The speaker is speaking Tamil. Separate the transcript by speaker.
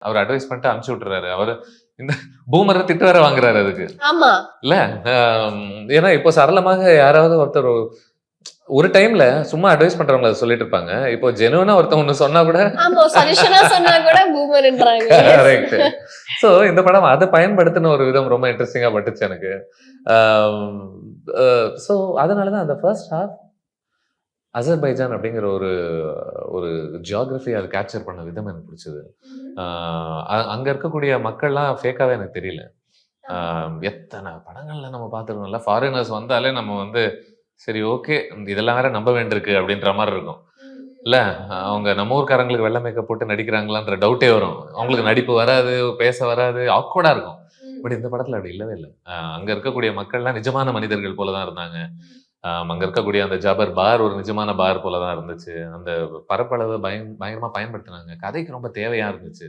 Speaker 1: அவர் அட்வைஸ் பண்ணிட்டு அனுப்பிச்சு விட்டுறாரு. அவரு இந்த பூமர திட்டு வேற வாங்குறாரு அதுக்கு.
Speaker 2: ஆமா.
Speaker 1: இல்ல ஏன்னா இப்போ சரளமாக யாராவது ஒருத்தர் ஒரு டைம்ல சும்மா அட்வைஸ் பண்றவங்க அத சொல்லிட்டு இருப்பாங்க. இப்போ ஜெனுயினா ஒருத்தன் ஒண்ணு சொன்னா கூட
Speaker 2: ஆமா, சஜஷனா சொன்னா கூட பூமர்ன்றாங்க.
Speaker 1: கரெக்ட். சோ இந்த படம் அத பயன்படுத்தின ஒரு விதம் ரொம்ப இன்ட்ரஸ்டிங்கா பட்டுச்சு எனக்கு. சோ அதனால தான் அந்த ஃபர்ஸ்ட் ஹாஃப் அசர்பைஜான் அப்படிங்கிற ஒரு ஒரு ஜியோகிராஃபி அது கேப்சர் பண்ண விதம் எனக்கு பிடிச்சது. அங்க இருக்கக்கூடிய மக்கள்லாம் ஃபேக்காவே எனக்கு தெரியல. எத்தனை படங்கள்ல நம்ம பார்த்துருக்கோம்ல, ஃபாரினர்ஸ் வந்தாலே நம்ம வந்து சரி ஓகே இதெல்லாம் வேற நம்ப வேண்டியிருக்கு அப்படின்ற மாதிரி இருக்கும். இல்ல அவங்க நம்ம ஊர்க்காரங்களுக்கு வெள்ளை மேக்கப் போட்டு நடிக்கிறாங்களான்ற டவுட்டே வரும். அவங்களுக்கு நடிப்பு வராது, பேச வராது, ஆக்வர்டா இருக்கும். பட் இந்த படத்துல அப்படி இல்லவே இல்ல. அங்க இருக்கக்கூடிய மக்கள்லாம் நிஜமான மனிதர்கள் போல தான் இருந்தாங்க. அங்க இருக்கக்கூடிய அந்த ஜபர் பார் ஒரு நிஜமான பார் போல தான் இருந்துச்சு. அந்த பரப்பளவு பயங்கரமா பயன்படுத்தினாங்க. கதைக்கு ரொம்ப தேவையா இருந்துச்சு.